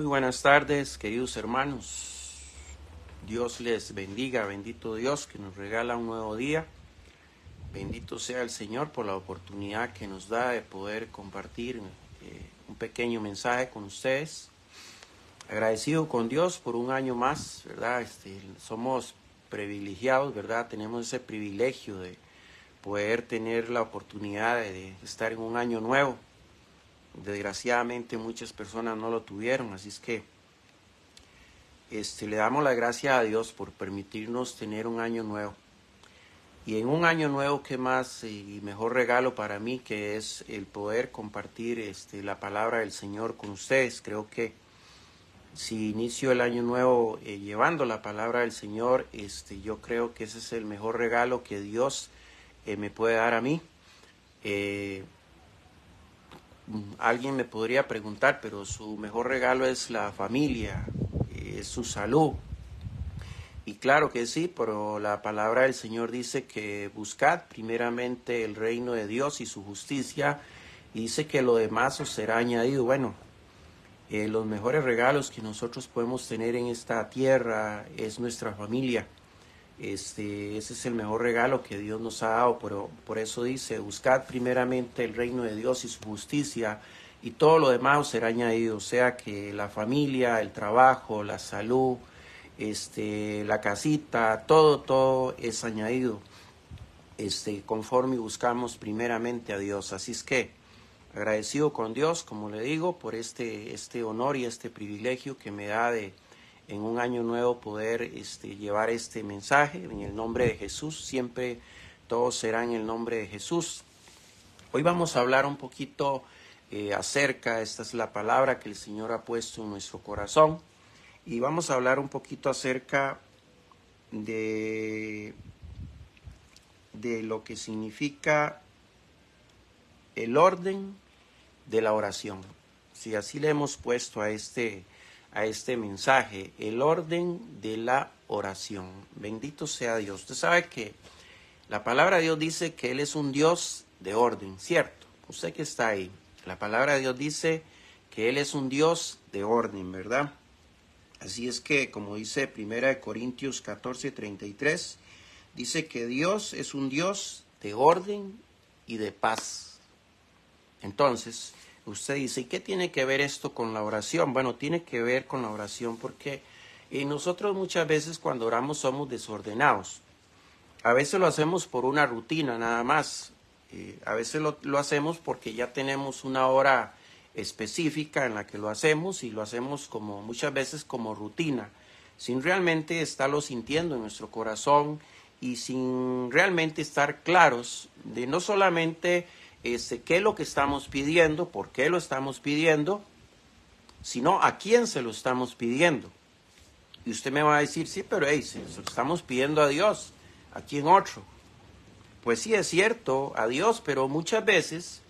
Muy buenas tardes, queridos hermanos. Dios les bendiga, bendito Dios que nos regala un nuevo día. Bendito sea el Señor por la oportunidad que nos da de poder compartir un pequeño mensaje con ustedes. Agradecido con Dios por un año más, ¿verdad? Somos privilegiados, ¿verdad? Tenemos ese privilegio de poder tener la oportunidad de estar en un año nuevo. Desgraciadamente muchas personas no lo tuvieron, así es que le damos la gracia a Dios por permitirnos tener un año nuevo. Y en un año nuevo, ¿qué más y mejor regalo para mí que es el poder compartir la palabra del Señor con ustedes? Creo que si inicio el año nuevo llevando la palabra del Señor, yo creo que ese es el mejor regalo que Dios me puede dar a mí. Alguien me podría preguntar, pero su mejor regalo es la familia, es su salud. Y claro que sí, pero la palabra del Señor dice que buscad primeramente el reino de Dios y su justicia, y dice que lo demás os será añadido. Bueno, los mejores regalos que nosotros podemos tener en esta tierra es nuestra familia. Ese es el mejor regalo que Dios nos ha dado, pero por eso dice, buscad primeramente el reino de Dios y su justicia, y todo lo demás os será añadido, o sea que la familia, el trabajo, la salud, la casita, todo es añadido, conforme buscamos primeramente a Dios. Así es que agradecido con Dios, como le digo, por este honor y este privilegio que me da de en un año nuevo poder llevar este mensaje en el nombre de Jesús. Siempre todo será en el nombre de Jesús. Hoy vamos a hablar un poquito acerca, esta es la palabra que el Señor ha puesto en nuestro corazón, y vamos a hablar un poquito acerca de lo que significa el orden de la oración. Si así le hemos puesto a este mensaje, el orden de la oración. Bendito sea Dios. Usted sabe que la palabra de Dios dice que Él es un Dios de orden, ¿cierto? Usted que está ahí, la palabra de Dios dice que Él es un Dios de orden, ¿verdad? Así es que, como dice 1 Corintios 14:33, dice que Dios es un Dios de orden y de paz. Entonces, usted dice, ¿y qué tiene que ver esto con la oración? Bueno, tiene que ver con la oración porque nosotros muchas veces cuando oramos somos desordenados. A veces lo hacemos por una rutina nada más. A veces lo hacemos porque ya tenemos una hora específica en la que lo hacemos, y lo hacemos como muchas veces como rutina, sin realmente estarlo sintiendo en nuestro corazón y sin realmente estar claros de no solamente qué es lo que estamos pidiendo, por qué lo estamos pidiendo, sino a quién se lo estamos pidiendo. Y usted me va a decir, sí, pero se lo estamos pidiendo a Dios, ¿a quién otro? Pues sí, es cierto, a Dios, pero muchas veces,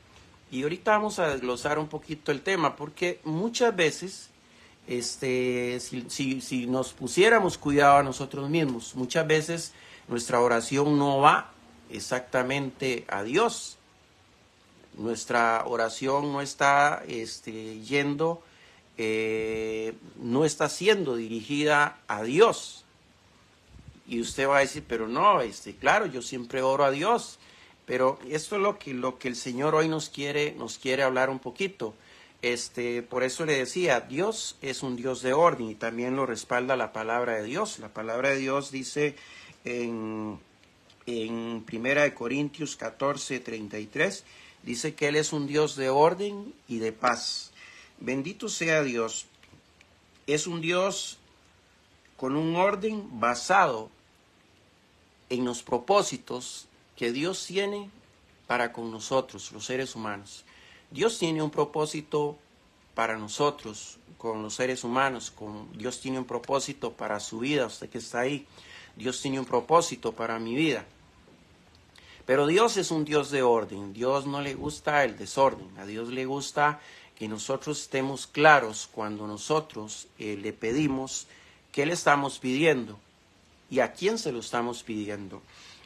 y ahorita vamos a desglosar un poquito el tema, porque muchas veces, si nos pusiéramos cuidado a nosotros mismos, muchas veces nuestra oración no va exactamente a Dios. Nuestra oración no está no está siendo dirigida a Dios. Y usted va a decir, pero no, claro, yo siempre oro a Dios. Pero esto es lo que el Señor hoy nos quiere hablar un poquito. Por eso le decía, Dios es un Dios de orden, y también lo respalda la palabra de Dios. La palabra de Dios dice en 1 Corintios 14:33, dice que Él es un Dios de orden y de paz. Bendito sea Dios. Es un Dios con un orden basado en los propósitos que Dios tiene para con nosotros, los seres humanos. Dios tiene un propósito para nosotros, con los seres humanos. Dios tiene un propósito para su vida, usted que está ahí. Dios tiene un propósito para mi vida. Pero Dios es un Dios de orden. Dios no le gusta el desorden. A Dios le gusta que nosotros estemos claros cuando nosotros le pedimos qué le estamos pidiendo y a quién se lo estamos pidiendo.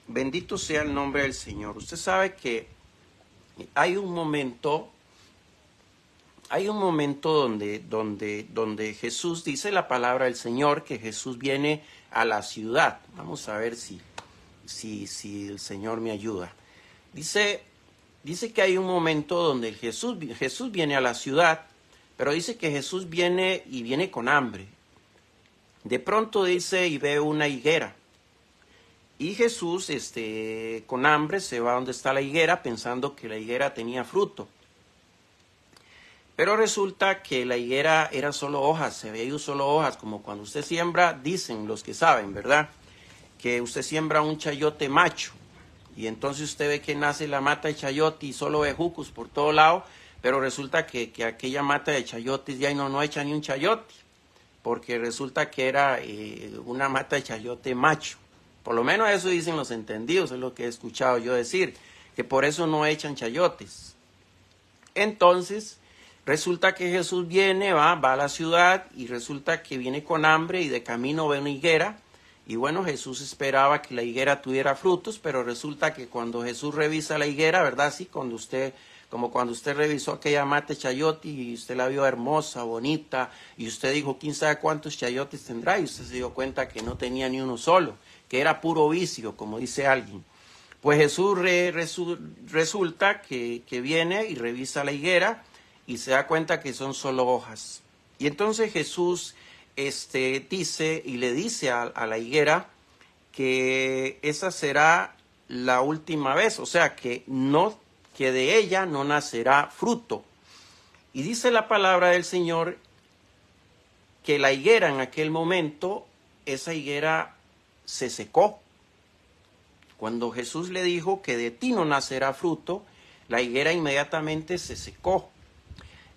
Bendito sea el nombre del Señor. Usted sabe que hay un momento hay un momento donde Jesús, dice la palabra del Señor, que Jesús viene a la ciudad. Vamos a ver si el Señor me ayuda. Dice que hay un momento donde Jesús viene a la ciudad, pero dice que Jesús viene y viene con hambre. De pronto dice y ve una higuera. Y Jesús, con hambre, se va donde está la higuera pensando que la higuera tenía fruto. Pero resulta que la higuera era solo hojas, se había ido solo hojas, como cuando usted siembra, dicen los que saben, ¿verdad? Que usted siembra un chayote macho y entonces usted ve que nace la mata de chayote y solo bejucos por todo lado, pero resulta que aquella mata de chayotes ya no echa ni un chayote, porque resulta que era una mata de chayote macho. Por lo menos eso dicen los entendidos, es lo que he escuchado yo decir, que por eso no echan chayotes. Entonces, resulta que Jesús viene, va a la ciudad y resulta que viene con hambre y de camino ve una higuera. Y bueno, Jesús esperaba que la higuera tuviera frutos, pero resulta que cuando Jesús revisa la higuera, ¿verdad? Sí, como cuando usted revisó aquella mata de chayote y usted la vio hermosa, bonita, y usted dijo, ¿quién sabe cuántos chayotes tendrá? Y usted se dio cuenta que no tenía ni uno solo, que era puro vicio, como dice alguien. Pues Jesús resulta que viene y revisa la higuera y se da cuenta que son solo hojas. Y entonces Jesús dice y le dice a la higuera que esa será la última vez, o sea que de ella no nacerá fruto. Y dice la palabra del Señor que la higuera en aquel momento, esa higuera se secó. Cuando Jesús le dijo que de ti no nacerá fruto, la higuera inmediatamente se secó.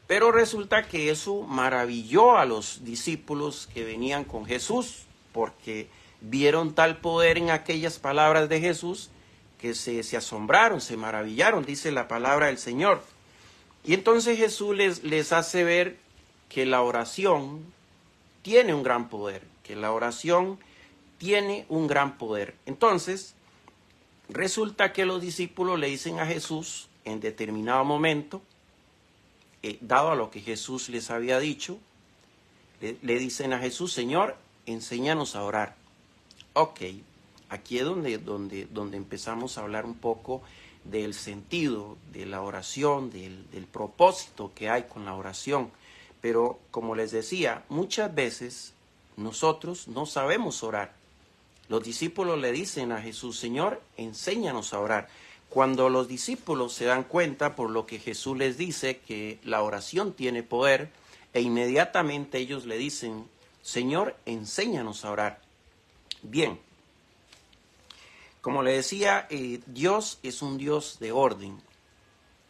Pero resulta que eso maravilló a los discípulos que venían con Jesús, porque vieron tal poder en aquellas palabras de Jesús que se asombraron, se maravillaron, dice la palabra del Señor. Y entonces Jesús les hace ver que la oración tiene un gran poder, que la oración tiene un gran poder. Entonces, resulta que los discípulos le dicen a Jesús en determinado momento, dado a lo que Jesús les había dicho, le dicen a Jesús, Señor, enséñanos a orar. Ok, aquí es donde empezamos a hablar un poco del sentido de la oración, del propósito que hay con la oración. Pero como les decía, muchas veces nosotros no sabemos orar. Los discípulos le dicen a Jesús, Señor, enséñanos a orar. Cuando los discípulos se dan cuenta por lo que Jesús les dice, que la oración tiene poder, e inmediatamente ellos le dicen, Señor, enséñanos a orar. Bien, como le decía, Dios es un Dios de orden.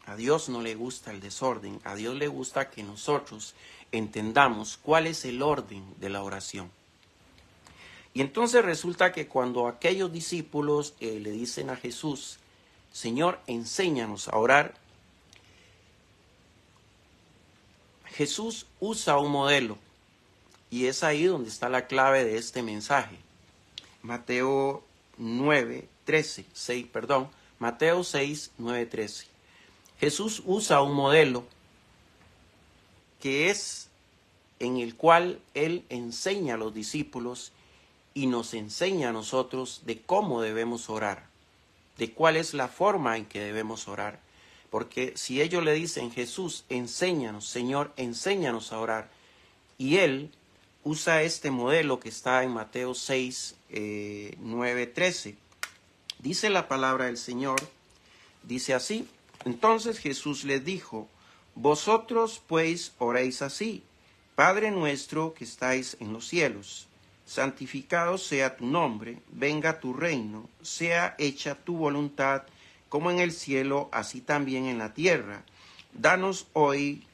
A Dios no le gusta el desorden, a Dios le gusta que nosotros entendamos cuál es el orden de la oración. Y entonces resulta que cuando aquellos discípulos le dicen a Jesús, Señor, enséñanos a orar, Jesús usa un modelo y es ahí donde está la clave de este mensaje. Mateo 6, 9, 13. Jesús usa un modelo que es en el cual Él enseña a los discípulos y nos enseña a nosotros de cómo debemos orar, de cuál es la forma en que debemos orar. Porque si ellos le dicen, Jesús, enséñanos, Señor, enséñanos a orar, y Él usa este modelo que está en Mateo 6, 9, 13. Dice la palabra del Señor, dice así, entonces Jesús les dijo, vosotros pues oréis así, Padre nuestro que estáis en los cielos, santificado sea tu nombre, venga tu reino, sea hecha tu voluntad, como en el cielo, así también en la tierra. Danos hoy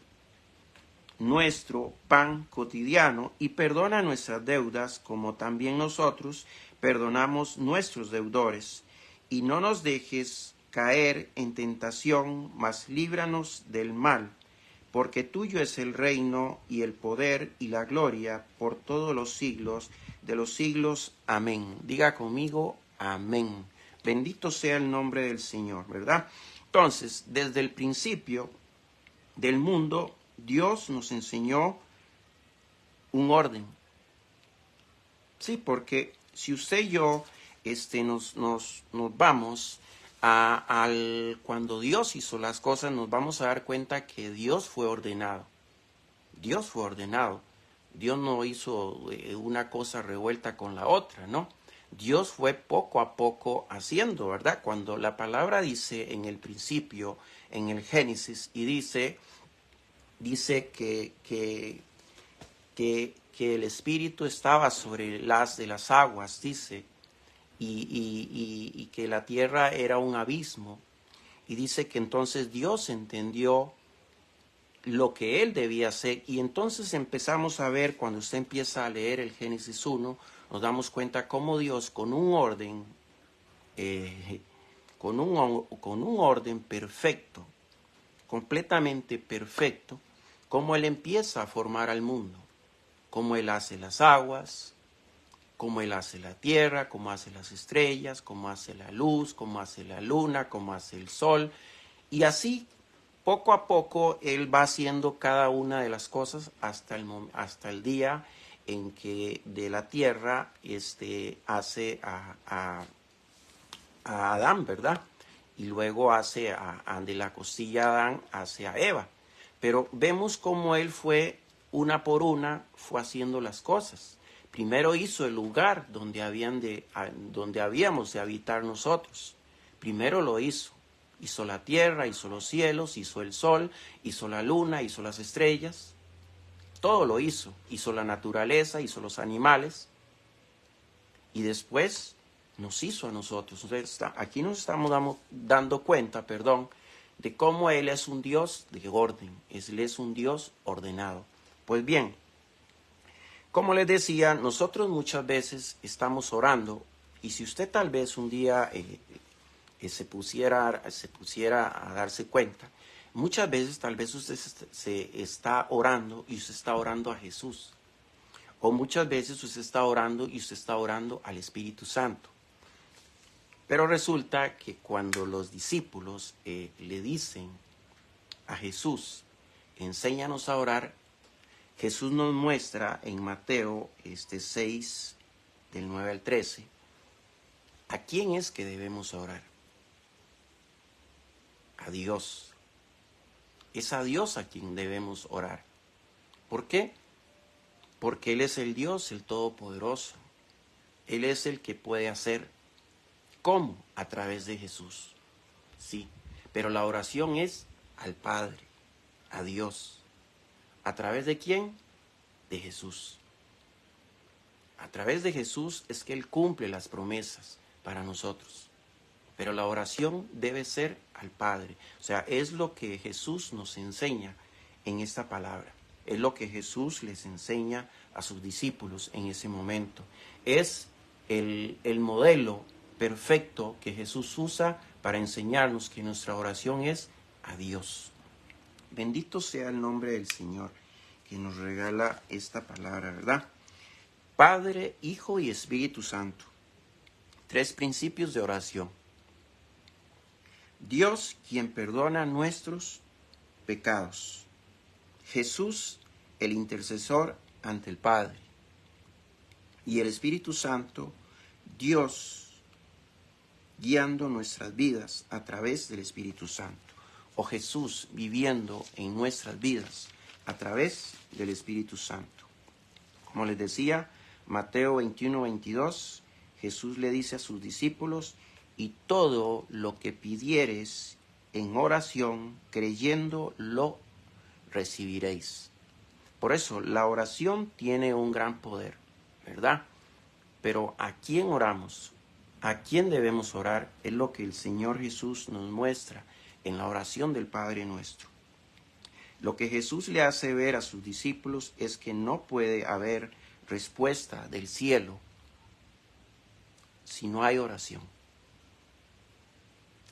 nuestro pan cotidiano y perdona nuestras deudas, como también nosotros perdonamos nuestros deudores. Y no nos dejes caer en tentación, mas líbranos del mal. Porque tuyo es el reino y el poder y la gloria por todos los siglos de los siglos. Amén. Diga conmigo, amén. Bendito sea el nombre del Señor, ¿verdad? Entonces, desde el principio del mundo, Dios nos enseñó un orden. Sí, porque si usted y yo nos vamos cuando Dios hizo las cosas, nos vamos a dar cuenta que Dios fue ordenado. Dios fue ordenado. Dios no hizo una cosa revuelta con la otra, ¿no? Dios fue poco a poco haciendo, ¿verdad? Cuando la palabra dice en el principio, en el Génesis, y dice que el Espíritu estaba sobre las de las aguas, dice, y que la tierra era un abismo, y dice que entonces Dios entendió lo que él debía hacer, y entonces empezamos a ver, cuando usted empieza a leer el Génesis 1, nos damos cuenta cómo Dios con un orden, con un orden perfecto, completamente perfecto, cómo él empieza a formar al mundo, cómo él hace las aguas, cómo él hace la tierra, cómo hace las estrellas, cómo hace la luz, cómo hace la luna, cómo hace el sol, y así poco a poco él va haciendo cada una de las cosas hasta el día en que de la tierra hace a Adán, ¿verdad? Y luego hace de la costilla de Adán hace a Eva. Pero vemos cómo él fue una por una, fue haciendo las cosas. Primero hizo el lugar donde habíamos de habitar nosotros. Primero lo hizo. Hizo la tierra, hizo los cielos, hizo el sol, hizo la luna, hizo las estrellas. Todo lo hizo. Hizo la naturaleza, hizo los animales. Y después nos hizo a nosotros. Entonces, aquí nos estamos dando cuenta, de cómo Él es un Dios de orden. Él es un Dios ordenado. Pues bien, como les decía, nosotros muchas veces estamos orando, y si usted tal vez un día se pusiera a darse cuenta, muchas veces tal vez usted se está orando y usted está orando a Jesús. O muchas veces usted está orando y usted está orando al Espíritu Santo. Pero resulta que cuando los discípulos le dicen a Jesús, enséñanos a orar, Jesús nos muestra en Mateo 6, del 9 al 13, ¿a quién es que debemos orar? A Dios. Es a Dios a quien debemos orar. ¿Por qué? Porque Él es el Dios, el Todopoderoso. Él es el que puede hacer. ¿Cómo? A través de Jesús. Sí, pero la oración es al Padre, a Dios. ¿A través de quién? De Jesús. A través de Jesús es que Él cumple las promesas para nosotros. Pero la oración debe ser al Padre. O sea, es lo que Jesús nos enseña en esta palabra. Es lo que Jesús les enseña a sus discípulos en ese momento. Es el modelo perfecto que Jesús usa para enseñarnos que nuestra oración es a Dios. Bendito sea el nombre del Señor que nos regala esta palabra, ¿verdad? Padre, Hijo y Espíritu Santo. 3 principios de oración. Dios, quien perdona nuestros pecados. Jesús, el intercesor ante el Padre. Y el Espíritu Santo, Dios, guiando nuestras vidas a través del Espíritu Santo. O Jesús viviendo en nuestras vidas a través del Espíritu Santo. Como les decía, Mateo 21, 22, Jesús le dice a sus discípulos, y todo lo que pidiereis en oración, creyendo, lo recibiréis. Por eso, la oración tiene un gran poder, ¿verdad? Pero ¿a quién oramos? ¿A quién debemos orar? Es lo que el Señor Jesús nos muestra en la oración del Padre Nuestro. Lo que Jesús le hace ver a sus discípulos es que no puede haber respuesta del cielo si no hay oración.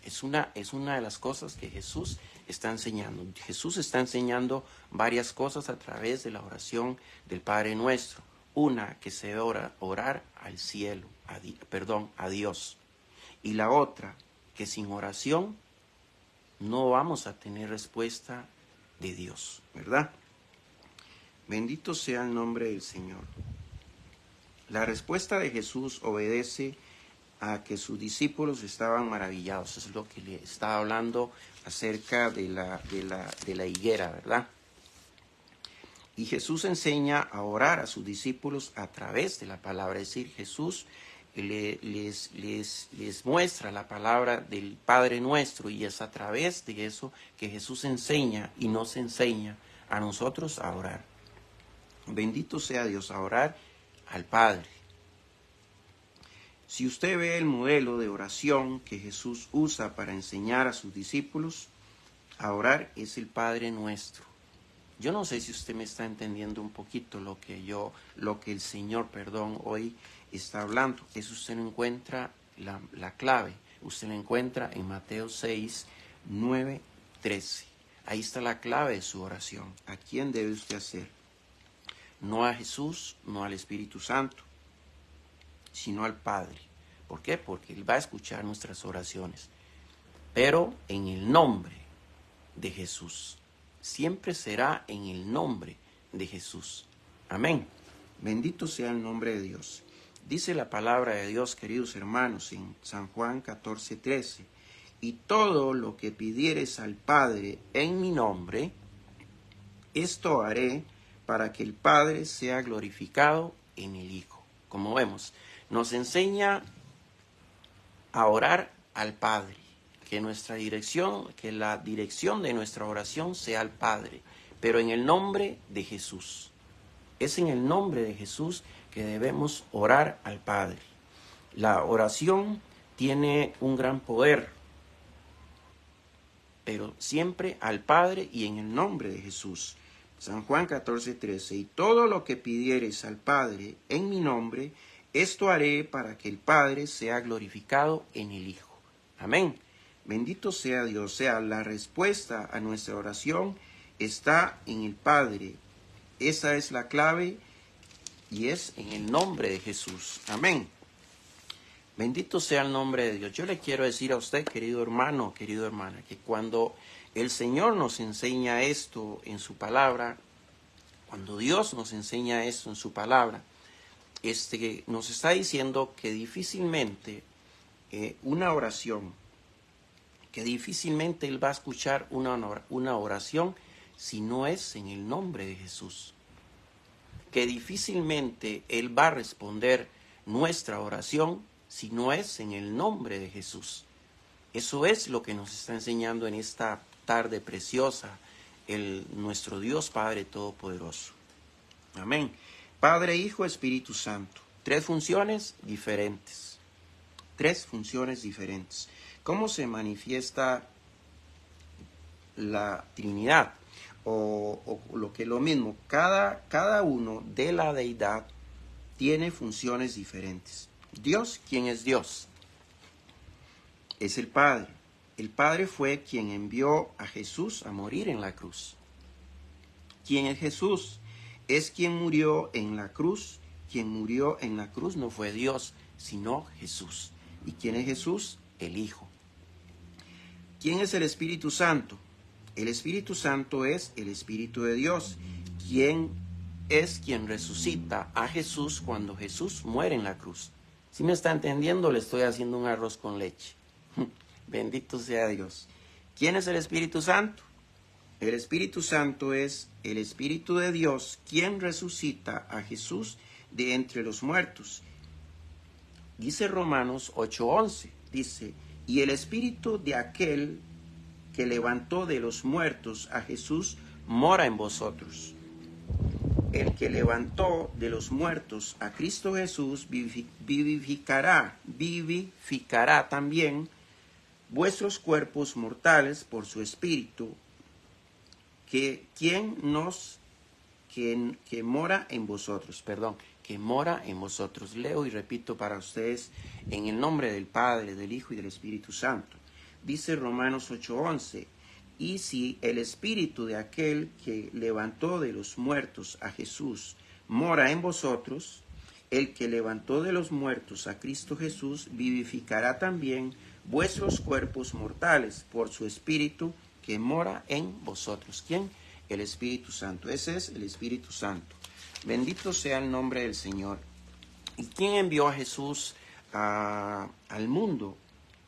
Es una de las cosas que Jesús está enseñando. Jesús está enseñando varias cosas a través de la oración del Padre Nuestro. Una, que se debe orar al cielo, a Dios. Y la otra, que sin oración no vamos a tener respuesta de Dios, ¿verdad? Bendito sea el nombre del Señor. La respuesta de Jesús obedece a que sus discípulos estaban maravillados. Eso es lo que le estaba hablando acerca de la higuera, ¿verdad? Y Jesús enseña a orar a sus discípulos a través de la palabra. Es decir, Jesús les muestra la palabra del Padre Nuestro, y es a través de eso que Jesús enseña y nos enseña a nosotros a orar. Bendito sea Dios, a orar al Padre. Si usted ve el modelo de oración que Jesús usa para enseñar a sus discípulos a orar, es el Padre Nuestro. Yo no sé si usted me está entendiendo un poquito lo que el Señor, hoy está hablando. Eso usted no encuentra la clave. Usted la encuentra en Mateo 6, 9, 13. Ahí está la clave de su oración. ¿A quién debe usted hacer? No a Jesús, no al Espíritu Santo, sino al Padre. ¿Por qué? Porque Él va a escuchar nuestras oraciones. Pero en el nombre de Jesús. Siempre será en el nombre de Jesús. Amén. Bendito sea el nombre de Dios. Dice la palabra de Dios, queridos hermanos, en San Juan 14, 13. Y todo lo que pidieres al Padre en mi nombre, esto haré para que el Padre sea glorificado en el Hijo. Como vemos, nos enseña a orar al Padre. Que la dirección de nuestra oración sea al Padre, pero en el nombre de Jesús. Es en el nombre de Jesús que debemos orar al Padre. La oración tiene un gran poder, pero siempre al Padre y en el nombre de Jesús. San Juan 14, 13. Y todo lo que pidieres al Padre en mi nombre, esto haré para que el Padre sea glorificado en el Hijo. Amén. Bendito sea Dios. O sea, la respuesta a nuestra oración está en el Padre. Esa es la clave y es en el nombre de Jesús. Amén. Bendito sea el nombre de Dios. Yo le quiero decir a usted, querido hermano, querida hermana, que cuando el Señor nos enseña esto en su palabra, cuando Dios nos enseña esto en su palabra, nos está diciendo que difícilmente una oración, que difícilmente Él va a escuchar una oración si no es en el nombre de Jesús. Que difícilmente Él va a responder nuestra oración si no es en el nombre de Jesús. Eso es lo que nos está enseñando en esta tarde preciosa nuestro Dios Padre Todopoderoso. Amén. Padre, Hijo, Espíritu Santo. Tres funciones diferentes. Tres funciones diferentes. ¿Cómo se manifiesta la Trinidad? O lo que es lo mismo, cada uno de la deidad tiene funciones diferentes. Dios, ¿quién es Dios? Es el Padre. El Padre fue quien envió a Jesús a morir en la cruz. ¿Quién es Jesús? Es quien murió en la cruz. Quien murió en la cruz no fue Dios, sino Jesús. ¿Y quién es Jesús? El Hijo. ¿Quién es el Espíritu Santo? El Espíritu Santo es el Espíritu de Dios, quien resucita a Jesús cuando Jesús muere en la cruz. Si me está entendiendo, le estoy haciendo un arroz con leche. Bendito sea Dios. ¿Quién es el Espíritu Santo? El Espíritu Santo es el Espíritu de Dios, quien resucita a Jesús de entre los muertos. Dice Romanos 8:11, dice, y el Espíritu de aquel que levantó de los muertos a Jesús mora en vosotros. El que levantó de los muertos a Cristo Jesús vivificará también vuestros cuerpos mortales por su Espíritu, que mora en vosotros, que mora en vosotros. Leo y repito para ustedes en el nombre del Padre, del Hijo y del Espíritu Santo. Dice Romanos 8:11, y si el Espíritu de aquel que levantó de los muertos a Jesús mora en vosotros, el que levantó de los muertos a Cristo Jesús vivificará también vuestros cuerpos mortales por su Espíritu que mora en vosotros. ¿Quién? el Espíritu Santo. Ese es el Espíritu Santo. Bendito sea el nombre del Señor. ¿Y quién envió a Jesús al mundo?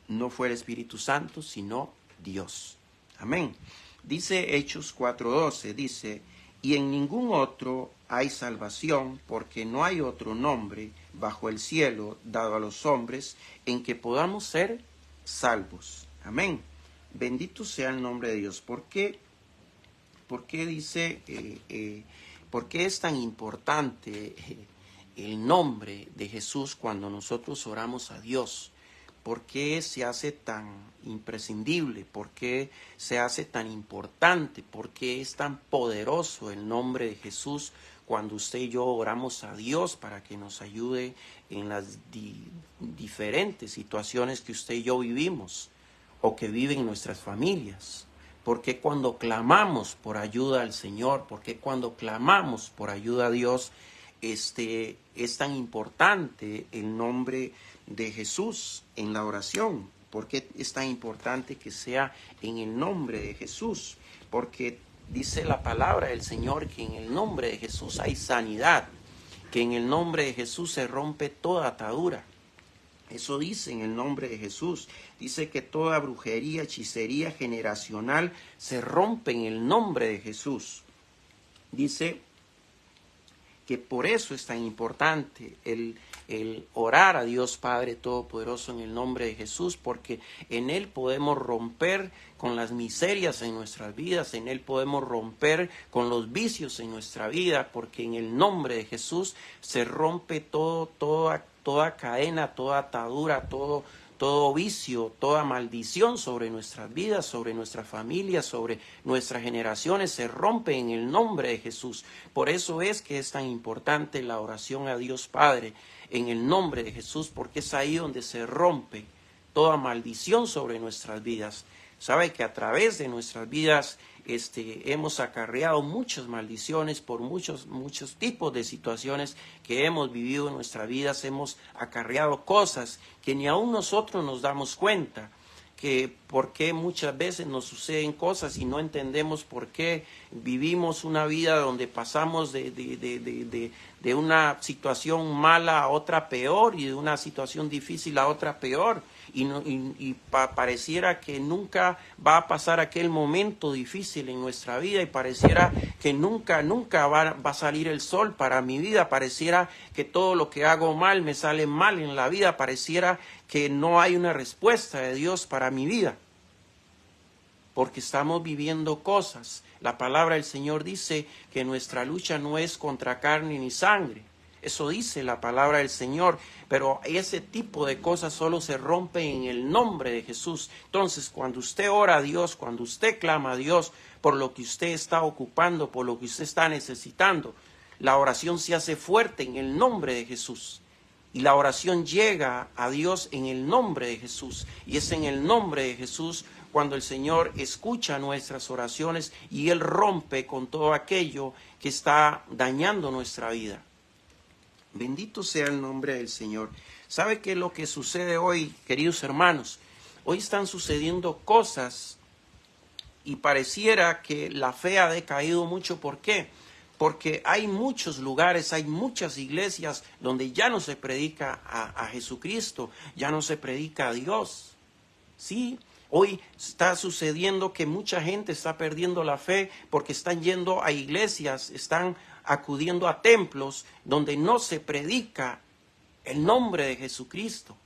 No fue el Espíritu Santo, sino Dios. Amén. Dice Hechos 4:12, dice, y en ningún otro hay salvación, porque no hay otro nombre bajo el cielo dado a los hombres en que podamos ser salvos. Amén. Bendito sea el nombre de Dios. ¿Por qué dice, por qué es tan importante el nombre de Jesús cuando nosotros oramos a Dios? ¿Por qué se hace tan imprescindible? ¿Por qué se hace tan importante? ¿Por qué es tan poderoso el nombre de Jesús cuando usted y yo oramos a Dios para que nos ayude en las diferentes situaciones que usted y yo vivimos o que viven nuestras familias? ¿Por qué cuando clamamos por ayuda al Señor? ¿Por qué cuando clamamos por ayuda a Dios es tan importante el nombre de Jesús en la oración? ¿Por qué es tan importante que sea en el nombre de Jesús? Porque dice la palabra del Señor que en el nombre de Jesús hay sanidad, que en el nombre de Jesús se rompe toda atadura. Eso dice en el nombre de Jesús. Dice que toda brujería, hechicería generacional se rompe en el nombre de Jesús. Dice que por eso es tan importante el orar a Dios Padre Todopoderoso en el nombre de Jesús, porque en Él podemos romper con las miserias en nuestras vidas, en Él podemos romper con los vicios en nuestra vida, porque en el nombre de Jesús se rompe toda cadena, toda atadura, todo vicio, toda maldición sobre nuestras vidas, sobre nuestras familias, sobre nuestras generaciones, se rompe en el nombre de Jesús. Por eso es que es tan importante la oración a Dios Padre en el nombre de Jesús, porque es ahí donde se rompe toda maldición sobre nuestras vidas. Sabe que a través de nuestras vidas hemos acarreado muchas maldiciones por muchos tipos de situaciones que hemos vivido en nuestras vidas. Hemos acarreado cosas que ni aún nosotros nos damos cuenta, que por qué muchas veces nos suceden cosas y no entendemos por qué vivimos una vida donde pasamos de una situación mala a otra peor y de una situación difícil a otra peor. Pareciera que nunca va a pasar aquel momento difícil en nuestra vida y pareciera que nunca va a salir el sol para mi vida, pareciera que todo lo que hago mal me sale mal en la vida, pareciera que no hay una respuesta de Dios para mi vida, porque estamos viviendo cosas. La palabra del Señor dice que nuestra lucha no es contra carne ni sangre. Eso dice la palabra del Señor, pero ese tipo de cosas solo se rompe en el nombre de Jesús. Entonces, cuando usted ora a Dios, cuando usted clama a Dios por lo que usted está ocupando, por lo que usted está necesitando, la oración se hace fuerte en el nombre de Jesús. Y la oración llega a Dios en el nombre de Jesús. Y es en el nombre de Jesús cuando el Señor escucha nuestras oraciones y Él rompe con todo aquello que está dañando nuestra vida. Bendito sea el nombre del Señor. ¿Sabe qué es lo que sucede hoy, queridos hermanos? Hoy están sucediendo cosas y pareciera que la fe ha decaído mucho. ¿Por qué? Porque hay muchos lugares, hay muchas iglesias donde ya no se predica a Jesucristo, ya no se predica a Dios. Sí, hoy está sucediendo que mucha gente está perdiendo la fe porque están yendo a iglesias, están acudiendo a templos donde no se predica el nombre de Jesucristo,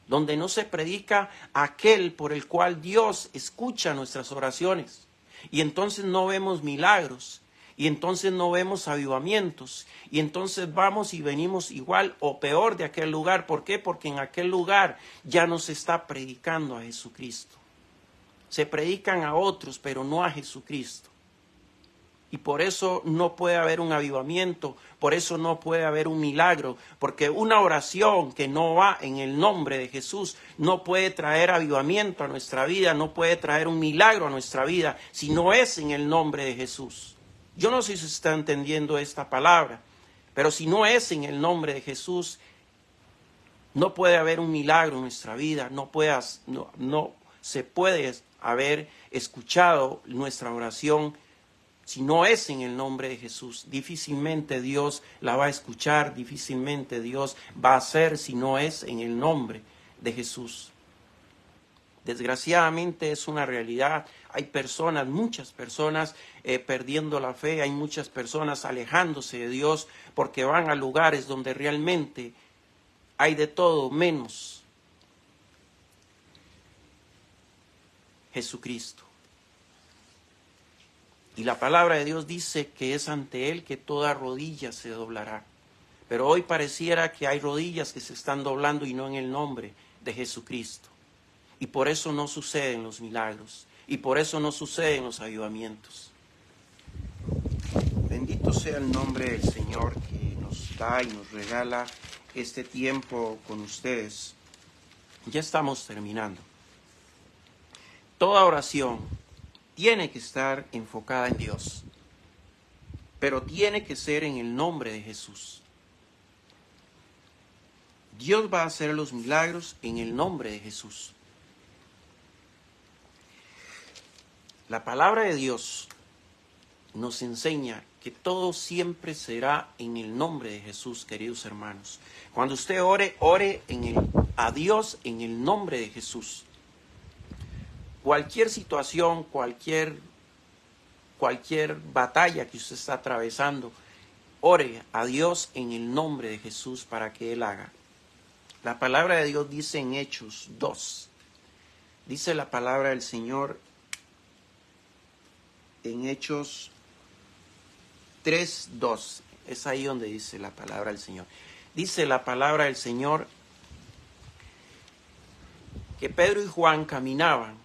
donde no se predica aquel por el cual Dios escucha nuestras oraciones. Y entonces no vemos milagros, y entonces no vemos avivamientos, y entonces vamos y venimos igual o peor de aquel lugar. ¿Por qué? Porque en aquel lugar ya no se está predicando a Jesucristo. Se predican a otros, pero no a Jesucristo. Y por eso no puede haber un avivamiento, por eso no puede haber un milagro, porque una oración que no va en el nombre de Jesús no puede traer avivamiento a nuestra vida, no puede traer un milagro a nuestra vida, si no es en el nombre de Jesús. Yo no sé si se está entendiendo esta palabra, pero si no es en el nombre de Jesús, no puede haber un milagro en nuestra vida, no se puede haber escuchado nuestra oración Si no es en el nombre de Jesús, difícilmente Dios la va a escuchar, difícilmente Dios va a hacer si no es en el nombre de Jesús. Desgraciadamente es una realidad. Hay personas, muchas personas perdiendo la fe, hay muchas personas alejándose de Dios porque van a lugares donde realmente hay de todo menos Jesucristo. Y la palabra de Dios dice que es ante Él que toda rodilla se doblará. Pero hoy pareciera que hay rodillas que se están doblando y no en el nombre de Jesucristo. Y por eso no suceden los milagros. Y por eso no suceden los avivamientos. Bendito sea el nombre del Señor que nos da y nos regala este tiempo con ustedes. Ya estamos terminando. Toda oración tiene que estar enfocada en Dios, pero tiene que ser en el nombre de Jesús. Dios va a hacer los milagros en el nombre de Jesús. La palabra de Dios nos enseña que todo siempre será en el nombre de Jesús, queridos hermanos. Cuando usted ore, ore a Dios en el nombre de Jesús. Cualquier situación, cualquier batalla que usted está atravesando, ore a Dios en el nombre de Jesús para que Él haga. La palabra de Dios dice en Hechos 2, dice la palabra del Señor en Hechos 3:2, es ahí donde dice la palabra del Señor. Dice la palabra del Señor que Pedro y Juan caminaban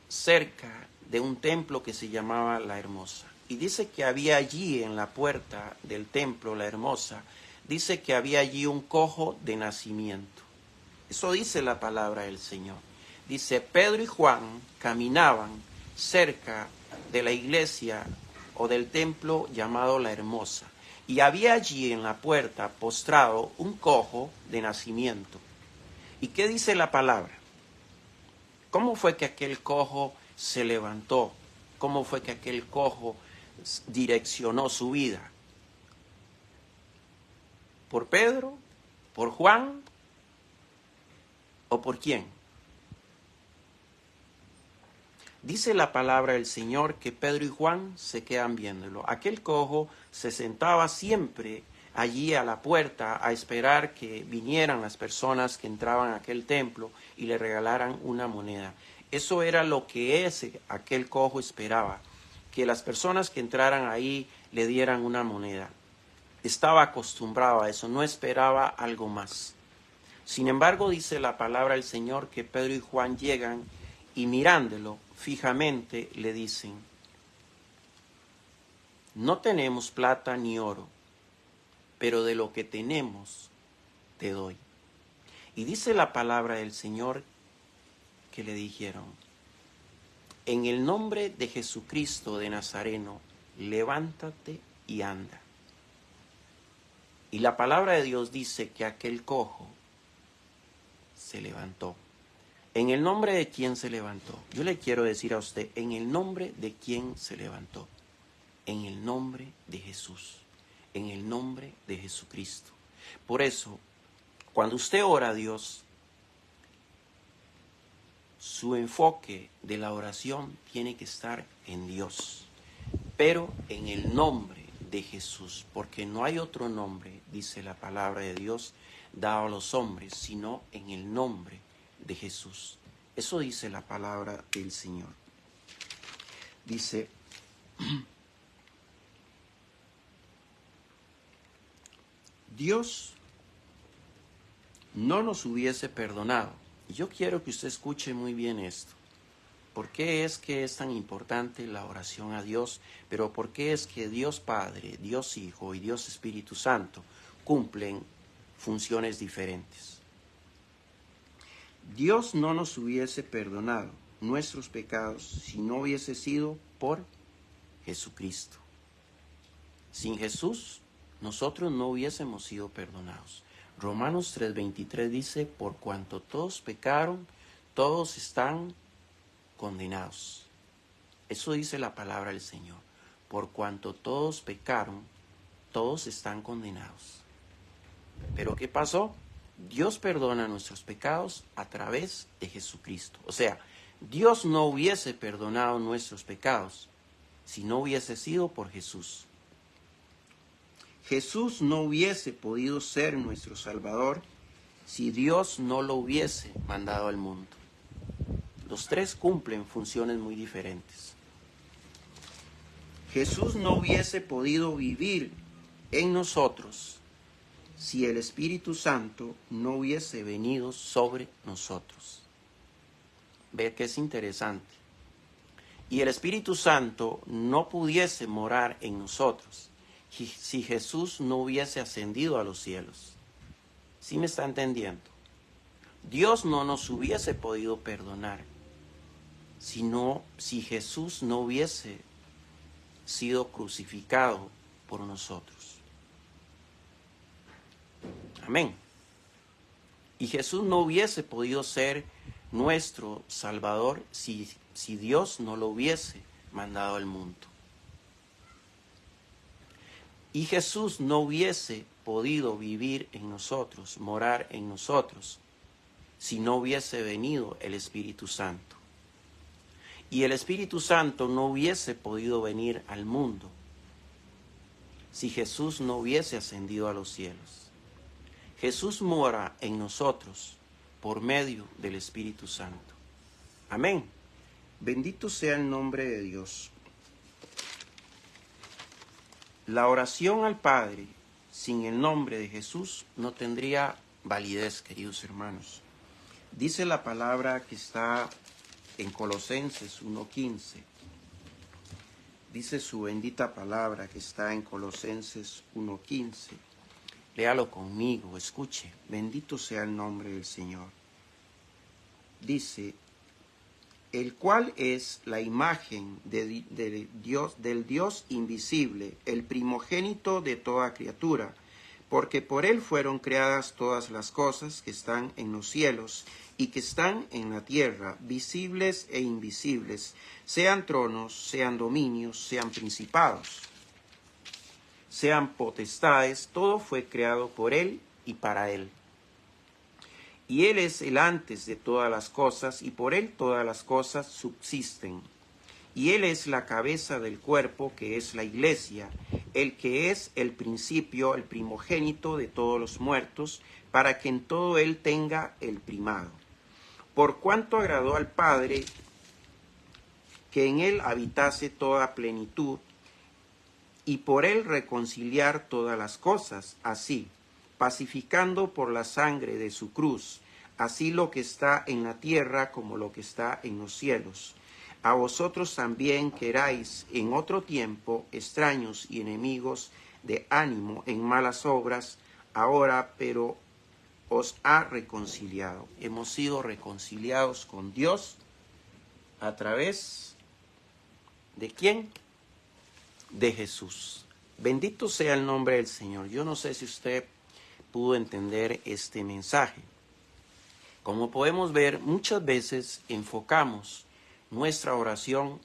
cerca de un templo que se llamaba La Hermosa. Y dice que había allí en la puerta del templo La Hermosa, dice que había allí un cojo de nacimiento. Eso dice la palabra del Señor. Dice, Pedro y Juan caminaban cerca de la iglesia o del templo llamado La Hermosa. Y había allí en la puerta postrado un cojo de nacimiento. ¿Y qué dice la palabra? ¿Cómo fue que aquel cojo se levantó? ¿Cómo fue que aquel cojo direccionó su vida? ¿Por Pedro? ¿Por Juan? ¿O por quién? Dice la palabra del Señor que Pedro y Juan se quedan viéndolo. Aquel cojo se sentaba siempre allí a la puerta a esperar que vinieran las personas que entraban a aquel templo y le regalaran una moneda. Eso era lo que aquel cojo esperaba, que las personas que entraran ahí le dieran una moneda. Estaba acostumbrado a eso, no esperaba algo más. Sin embargo, dice la palabra del Señor que Pedro y Juan llegan y mirándolo fijamente le dicen, no tenemos plata ni oro, pero de lo que tenemos te doy. Y dice la palabra del Señor que le dijeron, en el nombre de Jesucristo de Nazareno, levántate y anda. Y la palabra de Dios dice que aquel cojo se levantó. ¿En el nombre de quién se levantó? Yo le quiero decir a usted, en el nombre de quién se levantó. En el nombre de Jesús, en el nombre de Jesucristo. Por eso, cuando usted ora a Dios, su enfoque de la oración tiene que estar en Dios, pero en el nombre de Jesús, porque no hay otro nombre, dice la palabra de Dios, dado a los hombres, sino en el nombre de Jesús. Eso dice la palabra del Señor. Dice, Dios no nos hubiese perdonado. Y yo quiero que usted escuche muy bien esto. ¿Por qué es que es tan importante la oración a Dios? Pero ¿por qué es que Dios Padre, Dios Hijo y Dios Espíritu Santo cumplen funciones diferentes? Dios no nos hubiese perdonado nuestros pecados si no hubiese sido por Jesucristo. Sin Jesús, nosotros no hubiésemos sido perdonados. Romanos 3:23 dice, por cuanto todos pecaron, todos están condenados. Eso dice la palabra del Señor. por cuanto todos pecaron, todos están condenados. Pero ¿qué pasó? Dios perdona nuestros pecados a través de Jesucristo. O sea, Dios no hubiese perdonado nuestros pecados si no hubiese sido por Jesús. Jesús no hubiese podido ser nuestro Salvador si Dios no lo hubiese mandado al mundo. Los tres cumplen funciones muy diferentes. Jesús no hubiese podido vivir en nosotros si el Espíritu Santo no hubiese venido sobre nosotros. Ve que es interesante. Y el Espíritu Santo no pudiese morar en nosotros si Jesús no hubiese ascendido a los cielos. ¿Sí me está entendiendo? Dios no nos hubiese podido perdonar si Jesús no hubiese sido crucificado por nosotros. Amén. Y Jesús no hubiese podido ser nuestro Salvador si Dios no lo hubiese mandado al mundo. Y Jesús no hubiese podido vivir en nosotros, morar en nosotros, si no hubiese venido el Espíritu Santo. Y el Espíritu Santo no hubiese podido venir al mundo si Jesús no hubiese ascendido a los cielos. Jesús mora en nosotros por medio del Espíritu Santo. Amén. Bendito sea el nombre de Dios. La oración al Padre sin el nombre de Jesús no tendría validez, queridos hermanos. Dice la palabra que está en Colosenses 1:15. Dice su bendita palabra que está en Colosenses 1:15. Léalo conmigo, escuche. Bendito sea el nombre del Señor. Dice, el cual es la imagen del Dios invisible, el primogénito de toda criatura, porque por él fueron creadas todas las cosas que están en los cielos y que están en la tierra, visibles e invisibles, sean tronos, sean dominios, sean principados, sean potestades, todo fue creado por él y para él. Y él es el antes de todas las cosas, y por él todas las cosas subsisten. Y él es la cabeza del cuerpo, que es la iglesia, el que es el principio, el primogénito de todos los muertos, para que en todo él tenga el primado. Por cuanto agradó al Padre que en él habitase toda plenitud, y por él reconciliar todas las cosas, así, pacificando por la sangre de su cruz, así lo que está en la tierra como lo que está en los cielos. A vosotros también que erais en otro tiempo extraños y enemigos de ánimo en malas obras, ahora pero os ha reconciliado. Hemos sido reconciliados con Dios a través ¿de quién? De Jesús. Bendito sea el nombre del Señor. Yo no sé si usted pudo entender este mensaje. Como podemos ver, muchas veces enfocamos nuestra oración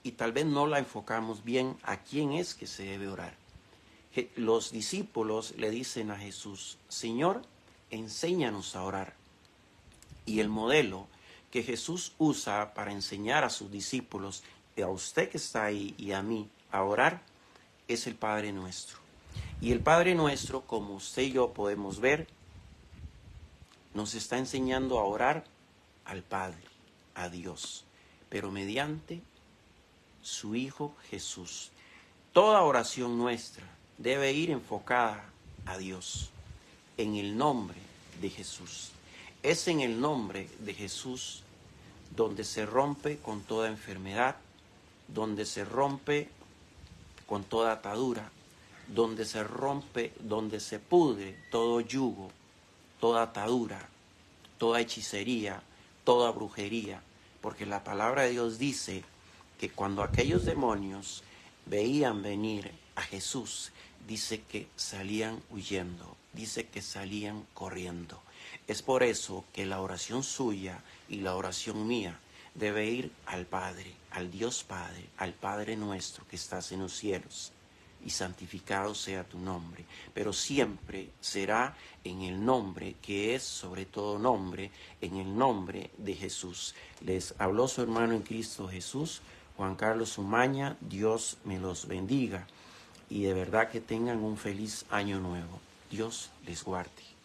y tal vez no la enfocamos bien a quién es que se debe orar. Los discípulos le dicen a Jesús, Señor, enséñanos a orar. Y el modelo que Jesús usa para enseñar a sus discípulos, y a usted que está ahí y a mí, a orar, es el Padre Nuestro. Y el Padre Nuestro, como usted y yo podemos ver, nos está enseñando a orar al Padre, a Dios, pero mediante su Hijo Jesús. Toda oración nuestra debe ir enfocada a Dios, en el nombre de Jesús. Es en el nombre de Jesús donde se rompe con toda enfermedad, donde se rompe con toda atadura, donde se rompe, donde se pudre todo yugo, toda atadura, toda hechicería, toda brujería, porque la palabra de Dios dice que cuando aquellos demonios veían venir a Jesús, dice que salían huyendo, dice que salían corriendo. Es por eso que la oración suya y la oración mía debe ir al Padre, al Dios Padre, al Padre nuestro que estás en los cielos, y santificado sea tu nombre, pero siempre será en el nombre que es sobre todo nombre, en el nombre de Jesús. Les habló su hermano en Cristo Jesús, Juan Carlos Umaña. Dios me los bendiga y de verdad que tengan un feliz año nuevo. Dios les guarde.